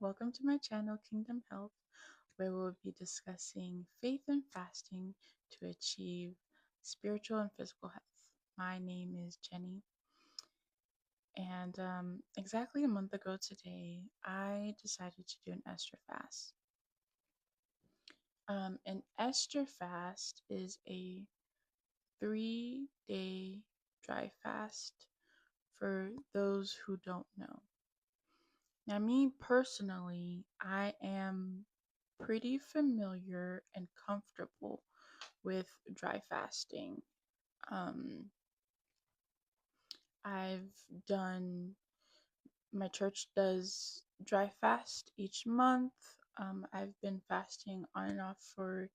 Welcome to my channel, Kingdom Health, where we'll be discussing faith and fasting to achieve spiritual and physical health. My name is Jenny, and exactly a month ago today, I decided to do an Esther fast. An Esther fast is a 3-day dry fast for those who don't know. Now, me personally, I am pretty familiar and comfortable with dry fasting. Um, I've done, my church does dry fast each month. I've been fasting on and off for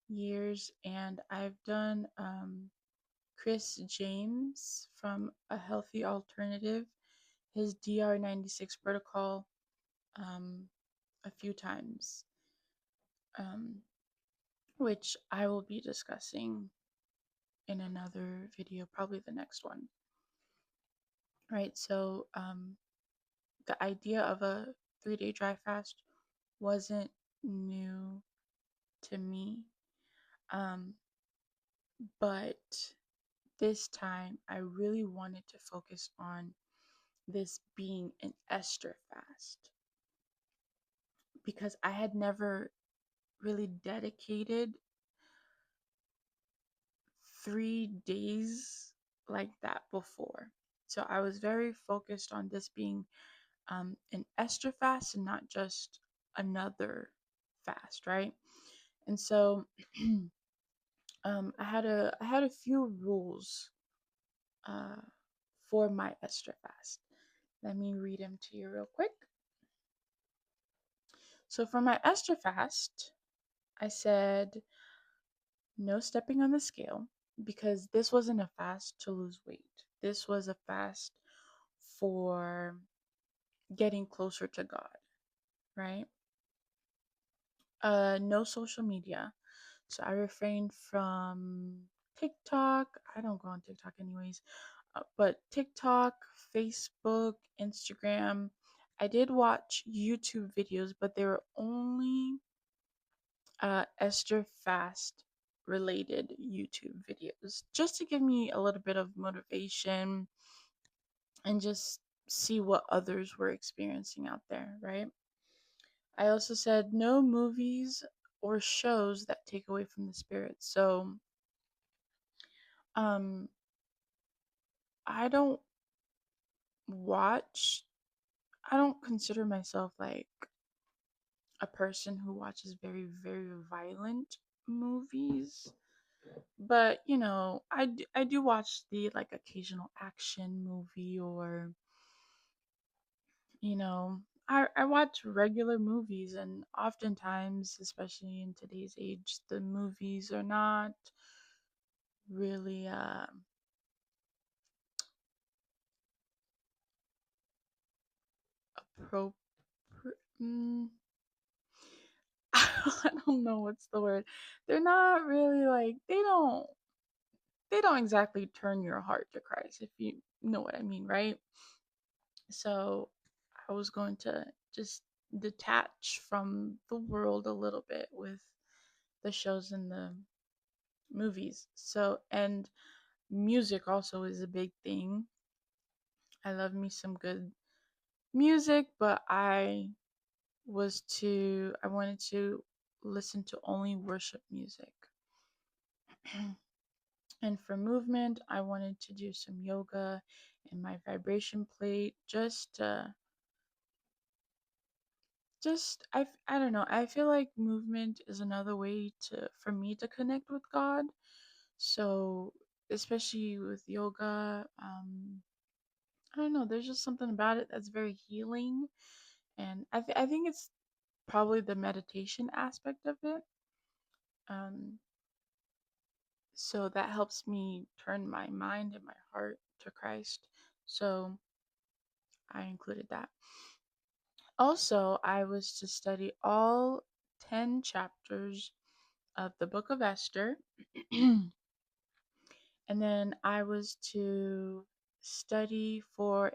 years, and I've done Chris James from A Healthy Alternative, his DR96 protocol, um, a few times, um, which I will be discussing in another video, probably the next one. Right, so the idea of a 3-day dry fast wasn't new to me, um, but this time I really wanted to focus on this being an Esther fast because I had never really dedicated 3 days like that before. So I was very focused on this being an Esther fast and not just another fast, right? And so I had a few rules uh, for my Esther fast. Let me read them to you real quick. So for my Esther fast, I said no stepping on the scale because this wasn't a fast to lose weight. This was a fast for getting closer to God, right? No social media. So I refrained from TikTok. I don't go on TikTok anyways. But TikTok, Facebook, Instagram. I did watch YouTube videos, but they were only Esther Fast related YouTube videos just to give me a little bit of motivation and just see what others were experiencing out there, right? I also said no movies or shows that take away from the spirit. So, um, I don't watch, I don't consider myself like a person who watches very, very violent movies. But, I do watch the like occasional action movie or, you know, I watch regular movies, and oftentimes, especially in today's age, the movies are not really appropriate. Mm, I don't know what's the word. They're not really like they don't exactly turn your heart to Christ, if you know what I mean, right? So I was going to just detach from the world a little bit with the shows and the movies. So, and music also is a big thing. I love me some good music, but I wanted to listen to only worship music. And for movement, I wanted to do some yoga and my vibration plate I don't know. I feel like movement is another way to for me to connect with God. So, especially with yoga, I don't know, there's just something about it that's very healing, and I think it's probably the meditation aspect of it. Um so that helps me turn my mind and my heart to Christ. So, I included that. Also, I was to study all 10 chapters of the book of Esther. And then I was to study for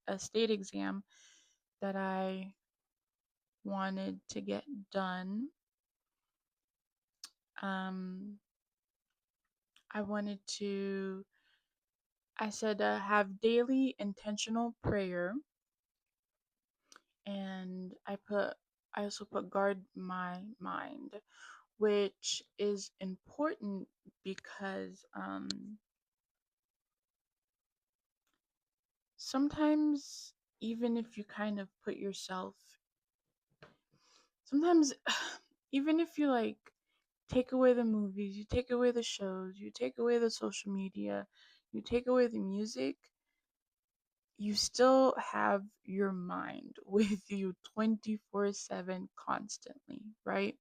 a state exam that I wanted to get done. Um, I wanted to, I said, have daily intentional prayer, and I also put guard my mind, which is important because sometimes even if you kind of put yourself, sometimes even if you like take away the movies, you take away the shows, you take away the social media, you take away the music, you still have your mind with you 24/7 constantly, right?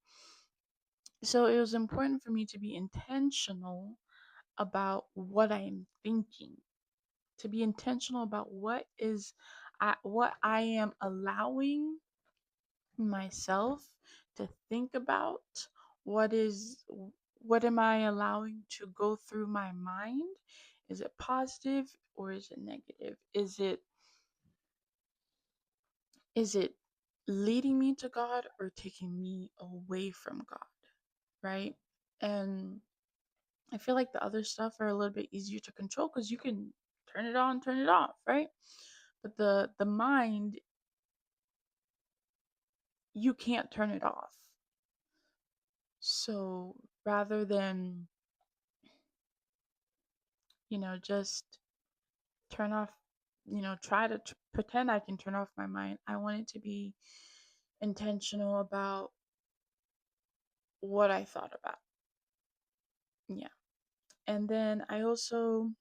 So it was important for me to be intentional about what I'm thinking, to be intentional about what I am allowing myself to think about, what is what am I allowing to go through my mind? Is it positive or is it negative? Is it leading me to God or taking me away from God, right? And I feel like the other stuff are a little bit easier to control because you can turn it on, turn it off, right? But the mind, you can't turn it off. So rather than, just turn off, try to pretend I can turn off my mind, I want it to be intentional about what I thought about. Yeah. And then I also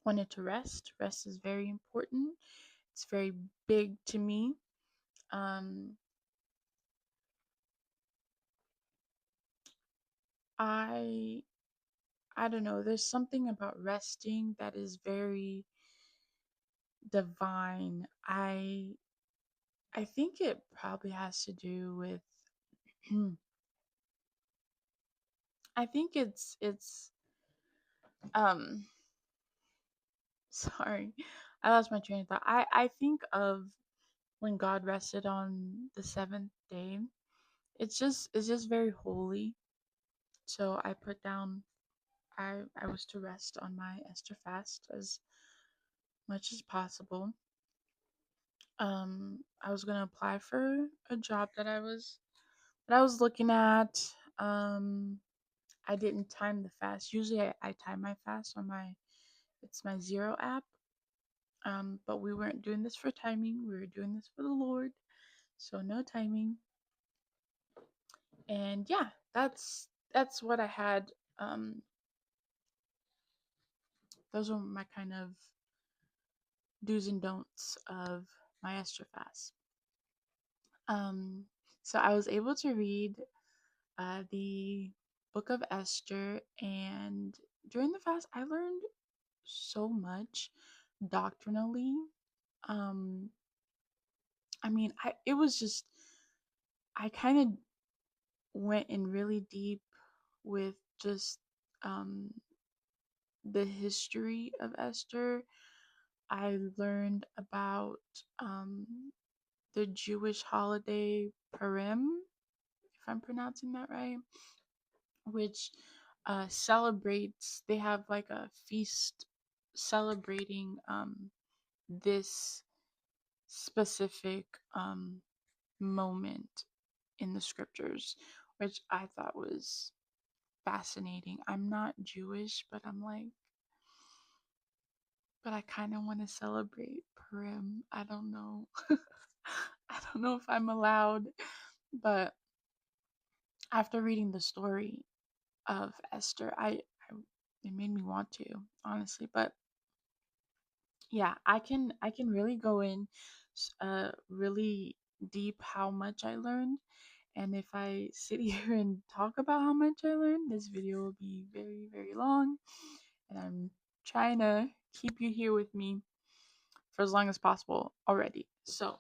wanted to rest. Rest is very important. It's very big to me. Um, I I don't know. There's something about resting that is very divine. I think it probably has to do with I think it's um sorry. I lost my train of thought. I think of when God rested on the seventh day. It's just very holy. So I put down I was to rest on my Esther fast as much as possible. I was gonna apply for a job that I was looking at. Um, I didn't time the fast. Usually I time my fast on my Zero app. But we weren't doing this for timing. We were doing this for the Lord. So no timing. And yeah, that's what I had. Um, those were my kind of do's and don'ts of my Esther fast. Um, so I was able to read the book of Esther, and during the fast, I learned so much doctrinally. Um, I mean, it was just I kind of went in really deep with just um the history of Esther. I learned about um the Jewish holiday Purim, if I'm pronouncing that right, which celebrates, they have like a feast celebrating this specific moment in the scriptures, which I thought was fascinating. I'm not Jewish, but I'm like, but I kind of want to celebrate Purim. I don't know. I don't know if I'm allowed, but after reading the story of Esther, it made me want to, honestly. But yeah, I can really go in really deep how much I learned. And if I sit here and talk about how much I learned, this video will be very, very long. And I'm trying to keep you here with me for as long as possible already. So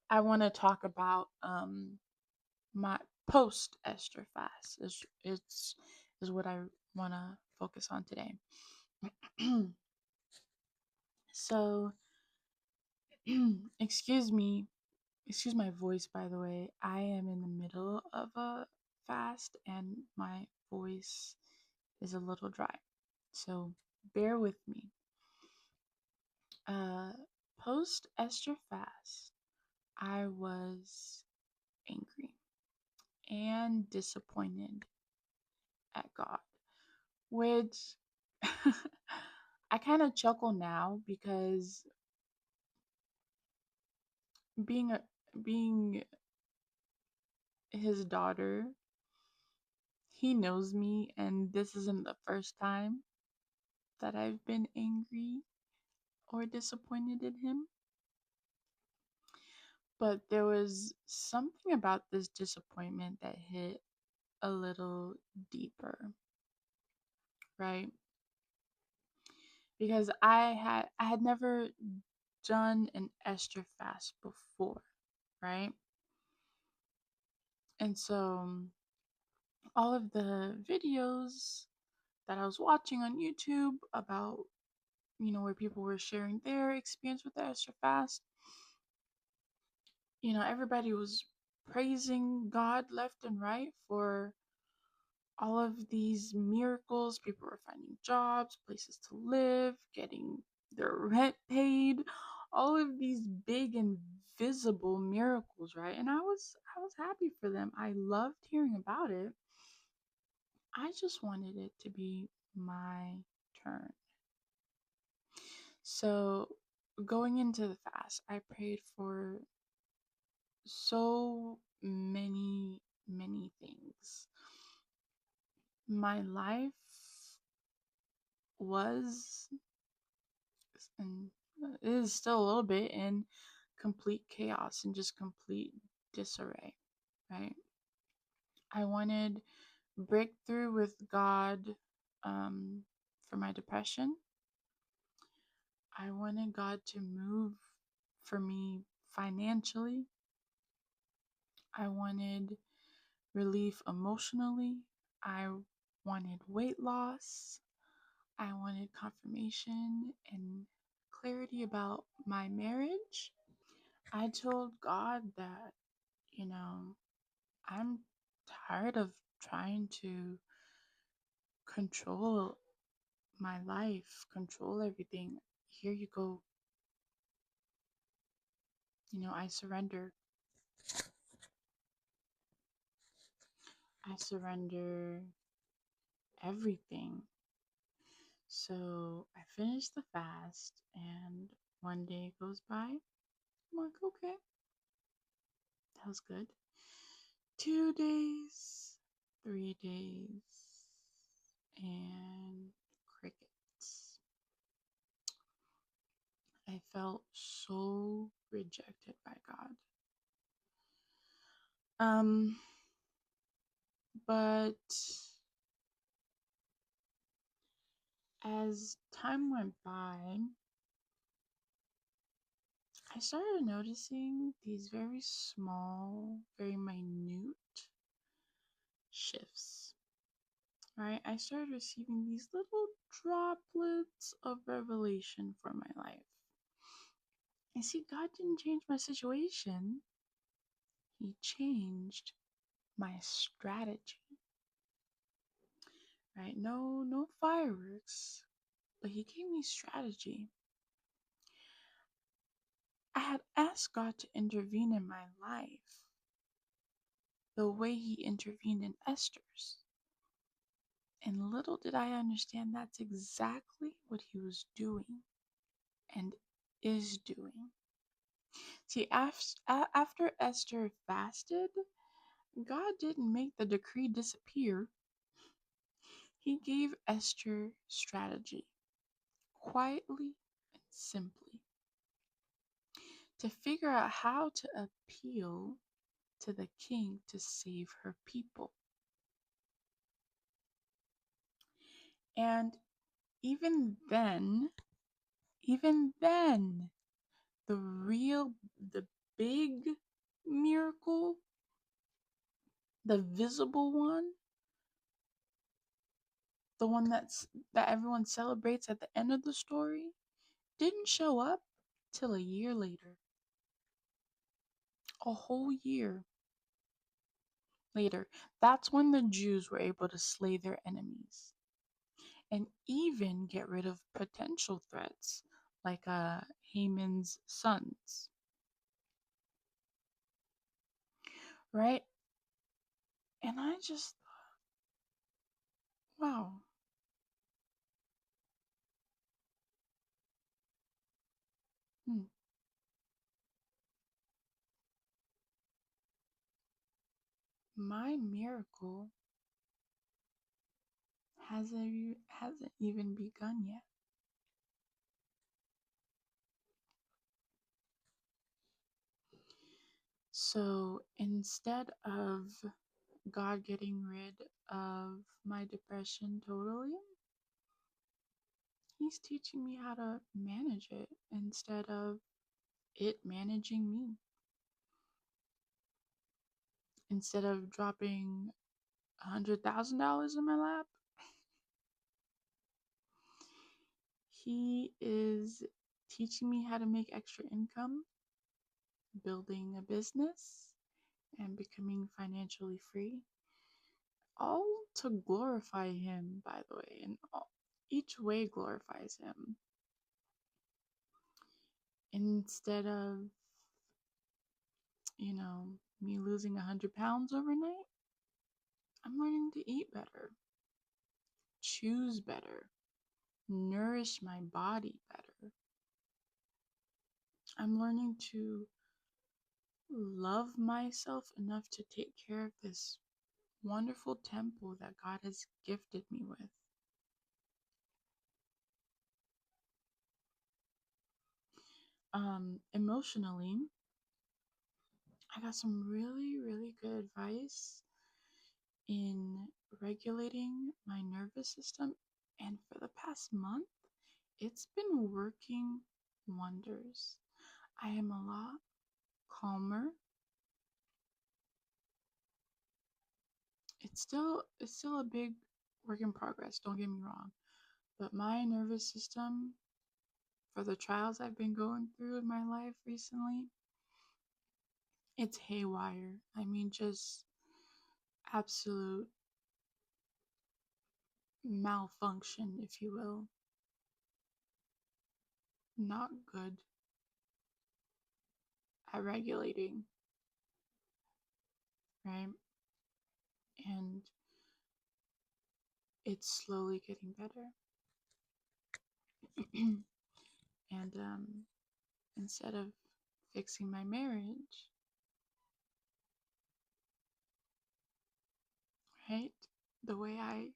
I want to talk about my post Esther fast. Is what I want to focus on today. So excuse me Excuse my voice, by the way. I am in the middle of a fast and my voice is a little dry. So bear with me. Uh, Post Esther Fast, I was angry and disappointed at God, which I kind of chuckle now because being a being his daughter, he knows me, and this isn't the first time that I've been angry or disappointed in him. But there was something about this disappointment that hit a little deeper, right? Because I had never done an Esther fast before, right? And so all of the videos that I was watching on YouTube about, where people were sharing their experience with the Esther fast, everybody was praising God left and right for all of these miracles. People were finding jobs, places to live, getting their rent paid, all of these big and visible miracles, right? And I was happy for them. I loved hearing about it. I just wanted it to be my turn. So going into the fast, I prayed for so many things. My life was, and it is still a little bit, in complete chaos and just complete disarray, right? I wanted breakthrough with God, for my depression. I wanted God to move for me financially. I wanted relief emotionally. I wanted weight loss. I wanted confirmation and clarity about my marriage. I told God that, you know, I'm tired of trying to control my life, control everything. Here you go. I surrender. I surrender everything. So I finished the fast, and one day goes by. I'm like, okay, that was good. 2 days, 3 days, and crickets. I felt so rejected by God. Um, but as time went by, I started noticing these very small, very minute shifts, right? I started receiving these little droplets of revelation for my life. And see, God didn't change my situation, He changed my strategy, right? No fireworks, but He gave me strategy. I had asked God to intervene in my life the way He intervened in Esther's. And little did I understand that's exactly what He was doing and is doing. See, after Esther fasted, God didn't make the decree disappear. He gave Esther strategy, quietly and simply, to figure out how to appeal to the king to save her people. And even then, even then, the big miracle, the visible one, the one that everyone celebrates at the end of the story, didn't show up till a year later. A whole year later, that's when the Jews were able to slay their enemies and even get rid of potential threats like Haman's sons, right? And I just, wow, hmm, my miracle hasn't even begun yet. So instead of God getting rid of my depression totally, He's teaching me how to manage it instead of it managing me. Instead of dropping $100,000 in my lap, He is teaching me how to make extra income, building a business, and becoming financially free. All to glorify Him, by the way, and each way glorifies Him. Instead of, me losing 100 pounds overnight, I'm learning to eat better, choose better, nourish my body better. I'm learning to love myself enough to take care of this wonderful temple that God has gifted me with. Emotionally, I got some really, really good advice in regulating my nervous system, and for the past month, it's been working wonders. I am a lot calmer. It's still a big work in progress, don't get me wrong. But my nervous system, for the trials I've been going through in my life recently, it's haywire. I mean, just absolute malfunction, if you will. Not good at regulating, right? And it's slowly getting better. And instead of fixing my marriage, right? The way I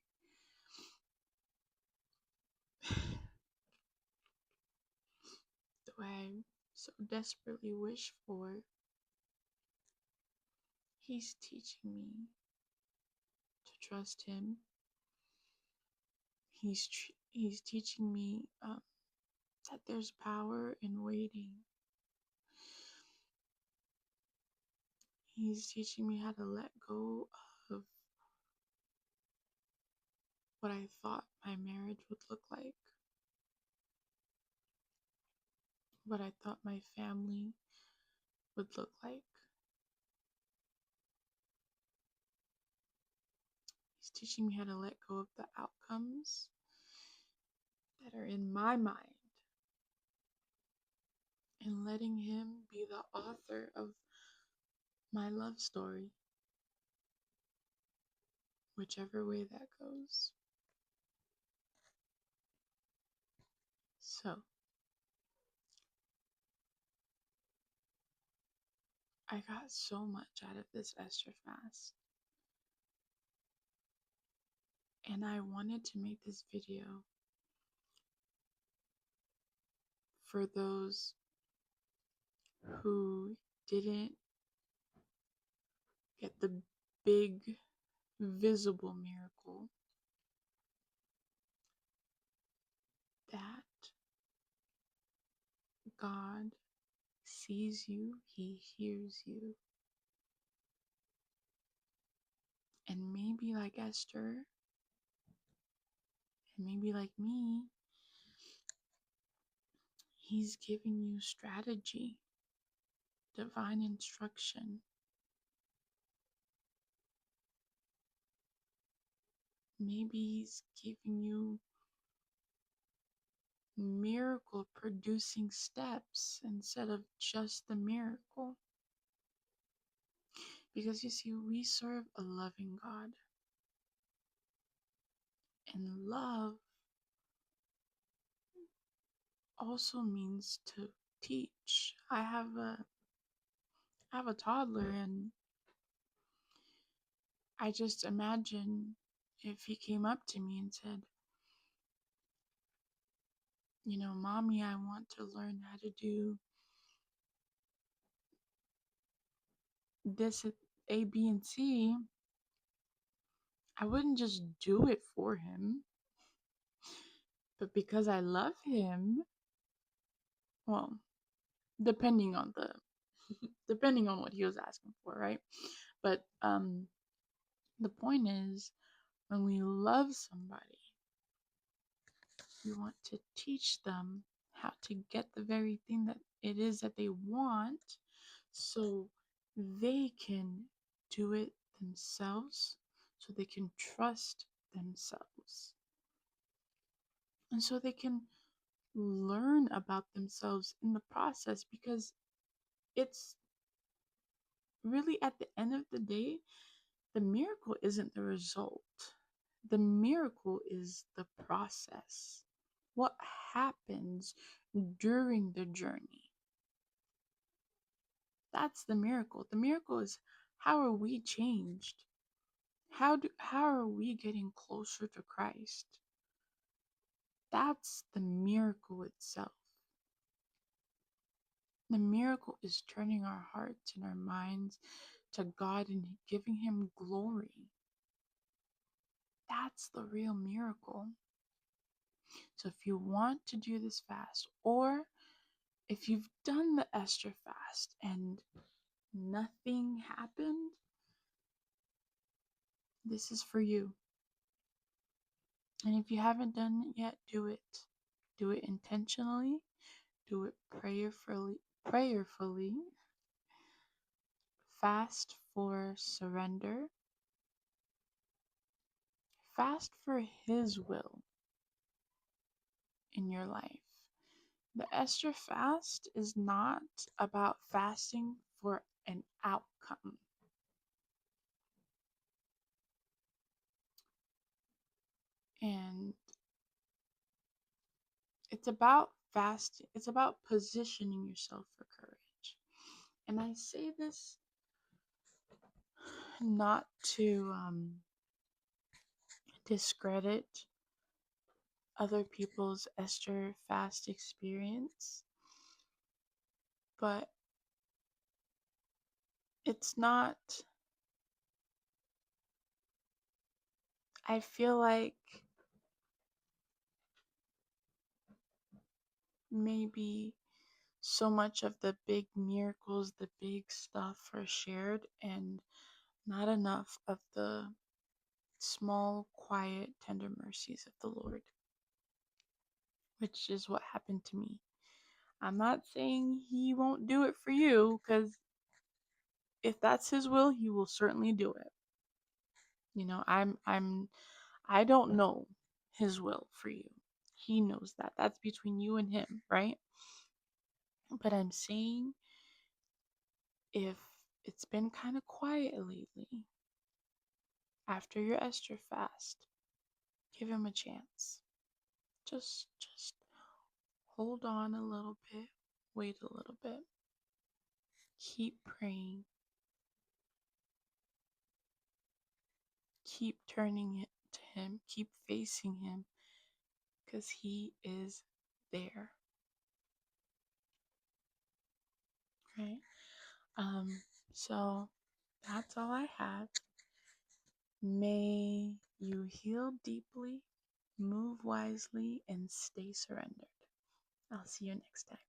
the way I so desperately wish for, He's teaching me to trust Him. He's teaching me that there's power in waiting. He's teaching me how to let go of what I thought my marriage would look like, what I thought my family would look like. He's teaching me how to let go of the outcomes that are in my mind and letting Him be the author of my love story, whichever way that goes. So, I got so much out of this Esther Fast, and I wanted to make this video for those who didn't get the big visible miracle that God sees you, He hears you, and maybe like Esther, and maybe like me, He's giving you strategy divine instruction. Maybe He's giving you miracle producing steps instead of just the miracle. Because you see, we serve a loving God. And love also means to teach. I have a toddler, and I just imagine if he came up to me and said, Mommy, I want to learn how to do this A, B, and C. I wouldn't just do it for him, but because I love him, well, depending on what he was asking for, right? But the point is, when we love somebody, we want to teach them how to get the very thing that it is that they want, so they can do it themselves, so they can trust themselves, and so they can learn about themselves in the process. Because it's really, at the end of the day, the miracle isn't the result. The miracle is the process. What happens during the journey? That's the miracle. The miracle is, how are we changed? How are we getting closer to Christ? That's the miracle itself. The miracle is turning our hearts and our minds to God and giving Him glory. That's the real miracle. So if you want to do this fast, or if you've done the Esther fast and nothing happened, this is for you. And if you haven't done it yet, do it. Do it intentionally. Do it prayerfully. Fast for surrender. Fast for His will in your life. The Esther fast is not about fasting for an outcome. And it's about fasting. It's about positioning yourself for courage. And I say this not to discredit other people's Esther fast experience, but it's not, I feel like maybe so much of the big miracles, the big stuff are shared, and not enough of the small, quiet, tender mercies of the Lord, which is what happened to me. I'm not saying He won't do it for you, because if that's His will, He will certainly do it. I don't know His will for you. He knows that. That's between you and Him, right? But I'm saying, if it's been kind of quiet lately, after your Esther fast, give Him a chance. Just hold on a little bit. Wait a little bit. Keep praying. Keep turning it to Him. Keep facing Him, because He is there. Right? So that's all I have. May you heal deeply, move wisely, and stay surrendered. I'll see you next time.